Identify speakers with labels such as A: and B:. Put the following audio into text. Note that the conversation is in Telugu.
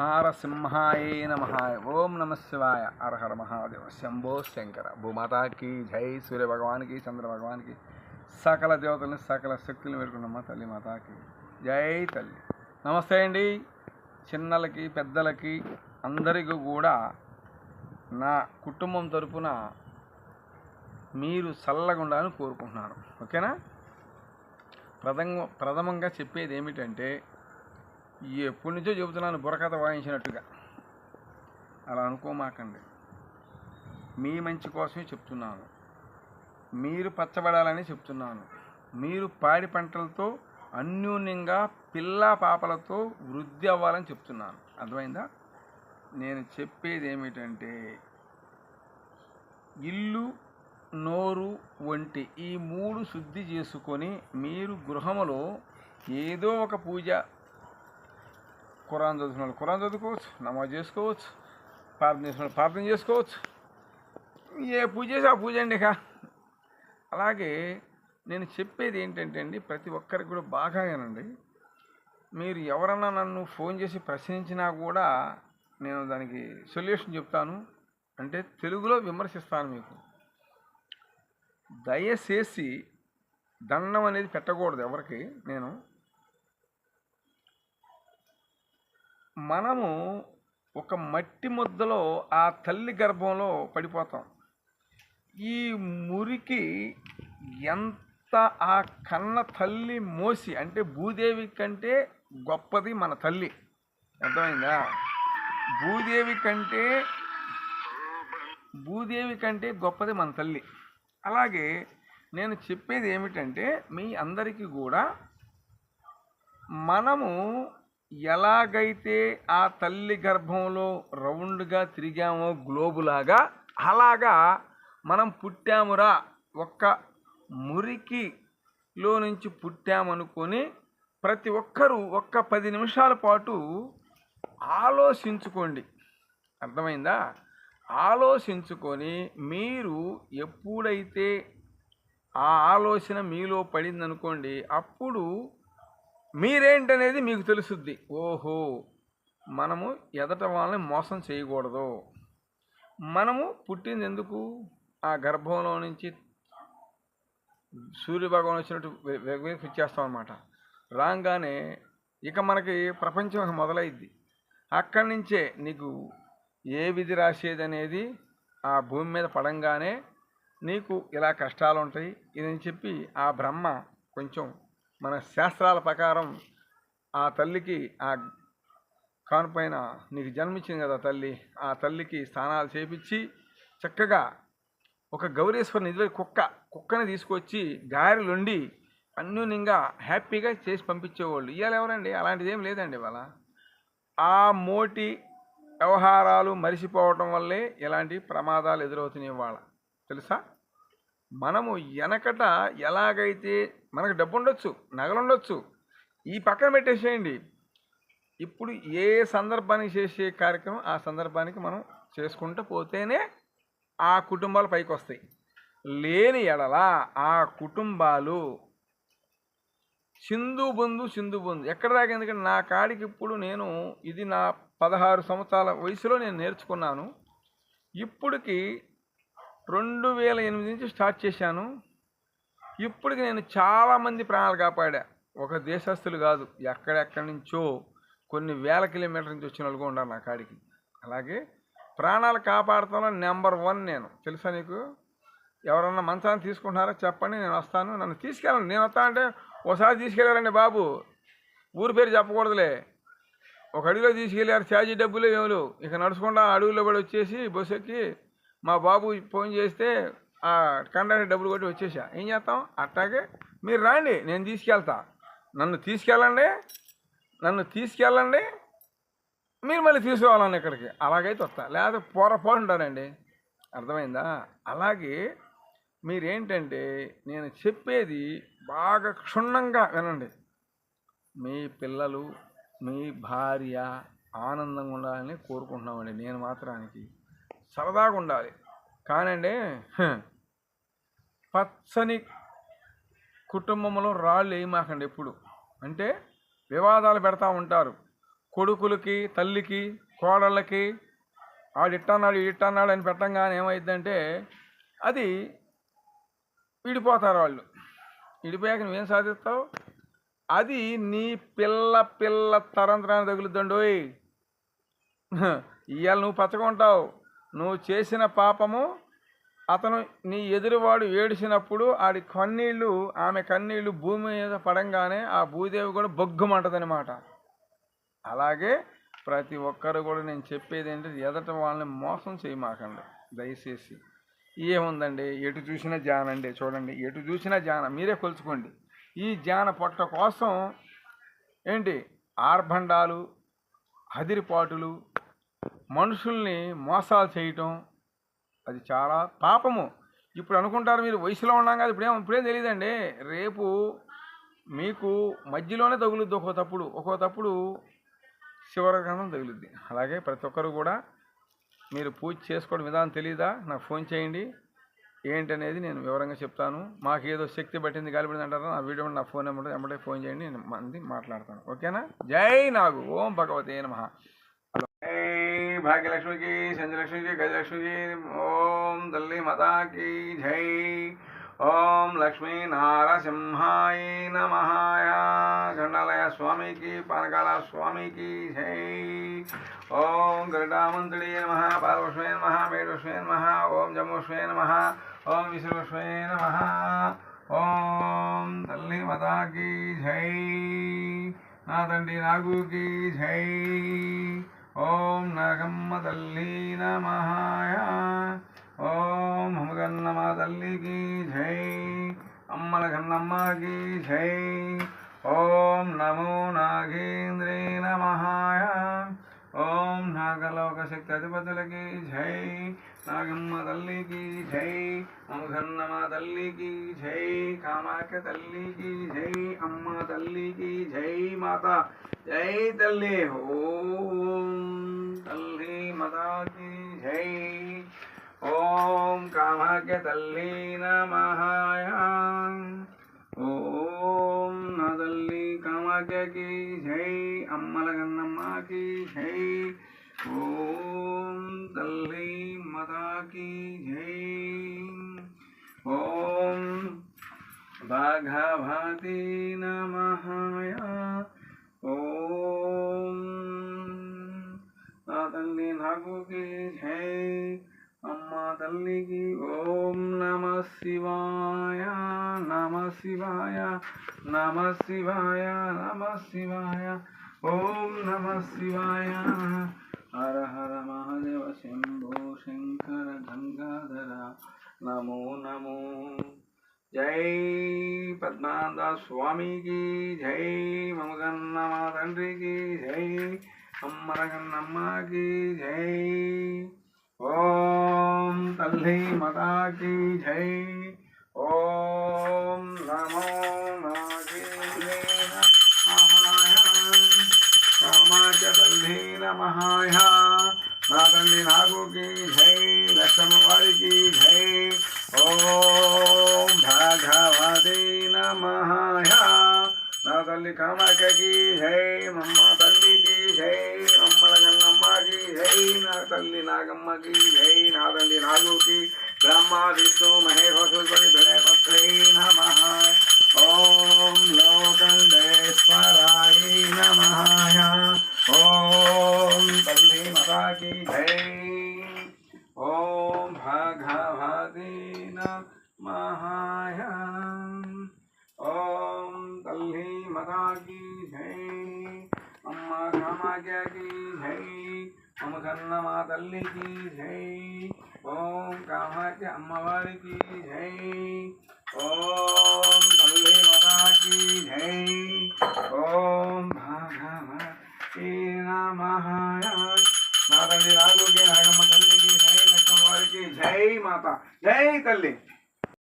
A: నారసింహాయ నమః. ఓం నమ శివాయ. హర హర మహాదేవ. శంభో శంకర. భూమాతాకి జై. సూర్య భగవానికి, చంద్ర భగవానికి, సకల దేవతల్ని, సకల శక్తులను వేడుకున్నమ్మ తల్లి మాతాకి జై. తల్లి నమస్తే అండి. చిన్నలకి పెద్దలకి అందరికీ కూడా నా కుటుంబం తరపున మీరు చల్లగా ఉండాలని కోరుకుంటున్నాను. ఓకేనా? ప్రథమంగా చెప్పేది ఏమిటంటే, ఎప్పటి నుంచో చెబుతున్నాను, బుర్రకథ వాయించినట్టుగా. అలా అనుకోమాకండి. మీ మంచి కోసమే చెప్తున్నాను. మీరు పచ్చబడాలని చెప్తున్నాను. మీరు పాడి పంటలతో అన్యూన్యంగా పిల్ల పాపలతో వృద్ధి అవ్వాలని చెప్తున్నాను. అర్థమైందా? నేను చెప్పేది ఏమిటంటే, ఇల్లు, నోరు, ఒంటి ఈ మూడు శుద్ధి చేసుకొని మీరు గృహములో ఏదో ఒక పూజ, ఖురాన్ చదువుతున్న వాళ్ళు ఖురాన్ చదువుకోవచ్చు, నమాజ్ చేసుకోవచ్చు, ప్రార్థన చేసిన వాళ్ళు ప్రార్థన చేసుకోవచ్చు. ఏ పూజ చేసి ఆ పూజ అండి. ఇక అలాగే నేను చెప్పేది ఏంటంటే అండి, ప్రతి ఒక్కరికి కూడా బాగా వినండి. మీరు ఎవరన్నా నన్ను ఫోన్ చేసి ప్రశ్నించినా కూడా నేను దానికి సొల్యూషన్ చెప్తాను. అంటే తెలుగులో విమర్శిస్తాను. మీకు దయచేసి దండం అనేది పెట్టకూడదు ఎవరికి. మనము ఒక మట్టి ముద్దలో ఆ తల్లి గర్భంలో పడిపోతాం. ఈ మురికి ఎంత ఆ కన్న తల్లి మోసి, అంటే భూదేవి కంటే గొప్పది మన తల్లి. అర్థమైందా? భూదేవి కంటే గొప్పది మన తల్లి. అలాగే నేను చెప్పేది ఏమిటంటే, మీ అందరికీ కూడా మనము ఎలాగైతే ఆ తల్లి గర్భంలో రౌండ్గా తిరిగామో గ్లోబులాగా, అలాగా మనం పుట్టామురా, ఒక్క మురికిలో నుంచి పుట్టామనుకొని ప్రతి ఒక్కరూ ఒక్క 10 నిమిషాల పాటు ఆలోచించుకోండి. అర్థమైందా? ఆలోచించుకొని మీరు ఎప్పుడైతే ఆ ఆలోచన మీలో పడిందనుకోండి, అప్పుడు మీరేంటనేది మీకు తెలుసుద్ది. ఓహో, మనము ఎదట వాళ్ళని మోసం చేయకూడదు. మనము పుట్టింది ఎందుకు? ఆ గర్భంలో నుంచి సూర్యభగవాన్ వచ్చినట్టు వచ్చేస్తాం అన్నమాట. రాగానే ఇక మనకి ప్రపంచం మొదలైద్ది. అక్కడి నుంచే నీకు ఏ విధి రాసేది అనేది ఆ భూమి మీద పడంగానే నీకు ఇలా కష్టాలు ఉంటాయి ఇదని చెప్పి ఆ బ్రహ్మ కొంచెం మన శాస్త్రాల ప్రకారం ఆ తల్లికి, ఆ కానుపైన నీకు జన్మించింది కదా తల్లి, ఆ తల్లికి స్నానాలు చేపించి చక్కగా ఒక గౌరీశ్వరుని ఇదివే కుక్కని తీసుకొచ్చి గారెలుండి అన్యూన్యంగా హ్యాపీగా చేసి పంపించేవాళ్ళు. ఇవాళ ఎవరండి? అలాంటిది ఏం లేదండి. ఇవాళ ఆ మోటి వ్యవహారాలు మరిచిపోవటం వల్లే ఇలాంటి ప్రమాదాలు ఎదురవుతున్నాయి. ఇవాళ తెలుసా? మనము వెనకట ఎలాగైతే మనకు డబ్బు ఉండొచ్చు, నగలుండొచ్చు, ఈ పక్కన పెట్టేసేయండి. ఇప్పుడు ఏ సందర్భానికి చేసే కార్యక్రమం ఆ సందర్భానికి మనం చేసుకుంటూ పోతేనే ఆ కుటుంబాలు పైకి వస్తాయి. లేని ఎడల ఆ కుటుంబాలు సింధు బొందు ఎక్కడ దాకా. ఎందుకంటే నా కాడికి ఇప్పుడు ఇది నా 16 సంవత్సరాల వయసులో నేను నేర్చుకున్నాను. ఇప్పటికి 2008 నుంచి స్టార్ట్ చేశాను. ఇప్పటికి నేను చాలామంది ప్రాణాలు కాపాడా. ఒక దేశస్తులు కాదు, ఎక్కడెక్కడి నుంచో కొన్ని వేల కిలోమీటర్ల నుంచి వచ్చిన వాళ్ళు కూడా ఉన్నారు నా కాడికి. అలాగే ప్రాణాలు కాపాడుతాలో నెంబర్ 1 నేను. తెలుసా నీకు? ఎవరన్నా మంచాన్ని తీసుకుంటున్నారో చెప్పండి, నేను వస్తాను. నన్ను తీసుకెళ్ళండి. నేను వస్తా అంటే ఒకసారి తీసుకెళ్ళారండి బాబు, ఊరి పేరు చెప్పకూడదులే. ఒక అడుగులో తీసుకెళ్ళారు, ఛార్జీ డబ్బులు ఏమలు. ఇక నడుచుకుంటా అడుగులో పడి వచ్చేసి బస్సు ఎక్కి మా బాబు ఫోన్ చేస్తే ఆ కండక్టర్ డబ్బులు కొట్టి వచ్చేసా. ఏం చేస్తాం? అట్టాగే మీరు రాండి, నేను తీసుకెళ్తా. నన్ను తీసుకెళ్ళండి, మీరు మళ్ళీ తీసుకురావాలన్న ఇక్కడికి. అలాగైతే వస్తా, లేకపోతే పొరపాటు ఉంటారండి. అర్థమైందా? అలాగే మీరేంటంటే, నేను చెప్పేది బాగా క్షుణ్ణంగా వినండి. మీ పిల్లలు, మీ భార్య ఆనందంగా ఉండాలని కోరుకుంటున్నామండి. నేను మాత్రానికి సరదాగా ఉండాలి. కానండి, పచ్చని కుటుంబంలో రాళ్ళు వేయమాకండి ఎప్పుడు. అంటే వివాదాలు పెడతా ఉంటారు. కొడుకులకి, తల్లికి, కోడళ్ళకి వాడు ఇట్టన్నాడు ఇట్టన్నాడు అని పెట్టంగానే ఏమైందంటే అది విడిపోతారు వాళ్ళు. విడిపోయాక నువ్వేం సాధిస్తావు? అది నీ పిల్ల పిల్ల తరంతరాన్ని తగులుద్దండోయ్. ఇవాళ నువ్వు పచ్చకుంటావు. నువ్వు చేసిన పాపము అతను నీ ఎదురువాడు ఏడిసినప్పుడు ఆడి కన్నీళ్ళు, ఆమె కన్నీళ్ళు భూమి మీద పడంగానే ఆ భూదేవి కూడా బొగ్గుమంటదనమాట. అలాగే ప్రతి ఒక్కరు కూడా నేను చెప్పేది ఏంటంటే ఎదట వాళ్ళని మోసం చేయమాకండి దయచేసి. ఏముందండి, ఎటు చూసినా జానండి. చూడండి, ఎటు చూసినా జాన, మీరే కొలుచుకోండి. ఈ జాన పొట్ట కోసం ఏంటి ఆర్భండాలు, హదిరిపాటులు, మనుషుల్ని మోసాలు చేయటం అది చాలా పాపము. ఇప్పుడు అనుకుంటారు మీరు వయసులో ఉన్నాం కదా ఇప్పుడేం తెలియదండి. రేపు మీకు మధ్యలోనే తగులుద్ది ఒక్కో తప్పుడు శివరగణం తగులుద్ది. అలాగే ప్రతి ఒక్కరు కూడా మీరు పూజ చేసుకోవడం విధానం తెలియదా, నాకు ఫోన్ చేయండి. ఏంటనేది నేను వివరంగా చెప్తాను. మాకు ఏదో శక్తి పట్టింది గాలిపడింది అంటారా, నా వీడియో నా ఫోన్ నెంబర్ వెంబడే ఫోన్ చేయండి, నేను మంది మాట్లాడతాను. ఓకేనా? జై నాగు. ఓం భగవతే నమః. జై భాగ్యలక్ష్మికి, సంజయలక్ష్మికి, గజలక్ష్మికి. ఓం తల్లి మాతాకి జై. ఓం లక్ష్మీ నారసింహాయ నమః. గండాలయ స్వామికి, పానకాల స్వామికి జై. ఓం గరుడామంతుడి నమః. పార్వశ్వే నమః. మేఢశ్వే నమః. ఓం జమ్ముశ్వే నమః. ఓం విశ్వశ్వే నమః. ఓం తల్లి మాతాకి జై. నా తండ్రి నాగుకి జై. ఓం నాగమ్మ తల్లి నమః. ఓం హమగన్నమ తల్లికి జై. అమ్మల గన్నమ్మకి జై. ఓం నమో నాగేంద్రే నమః. ఓం నాగలోక శక్తి అధిపతులకి జై. నాగమ్మ తల్లికి జై. అమ్మగన్నమ తల్లికి జై. కామాఖ్య తల్లికి జై. అమ్మ తల్లికి జై. మాత జై తల్లి. ఓం తల్లి మాతాకి జై. ఓం కామాఖ్య తల్లి నమః. ఓం నా తల్లి కామాఖ్యకి జై. అమ్మల గన్నమ్మకి జై. ఓం తల్లి మాతాకి జై. ఓం భగవతి నమః. ఓం నా తల్లి నాగుకి జై. అమ్మ తల్లికి ఓం నమ శివాయ. నమ శివాయ. నమ శివాయ. నమ శివాయ. ఓం నమ శివాయ. హర హర మహాదేవ శంభో శంకర గంగాధర నమో నమో. జై పద్మనాభ స్వామికి జై. మమగన్నమ తండ్రికి జై. అమ్మరగన్నమ్మకి జై. ఓం తల్లి మాతాకి జై. ఓం నమో నాగేంద్రే నమః. కామాఖ్య తల్లి నమః. నా తండ్రి నాగుకి జై. లక్ష్మమ్మ వారికి జై. ఓం భగవతే నమః. నా తల్లి కామాఖ్యకి జై. అమ్మ తల్లికి జై. అమ్మల గన్నమ్మకి జై. నా తల్లి నాగమ్మకి జై. నా తల్లి నాగుకి బ్రహ్మ విష్ణు మహేశ్వరి బిళపత్రై నమః. ఓం లోకండేశ్వరాయ నమః. ఓం తల్లి మాతాకి జై. ఓం భగవతే నమః. ఓం తల్లి మాతాకి జై. అమ్మ కామాఖ్యకి జై. అమ్మగన్నమ తల్లికి జై. ఓం కామాఖ్య అమ్మవారికి జై. ఓం తల్లి మాతాకి జై. ఓం భగవతే నమః. నా తల్లి రాగుకి నాగమ్మ తల్లికి జై. లక్ష్మమ్మ వారికి జై. మాత జై తల్లి.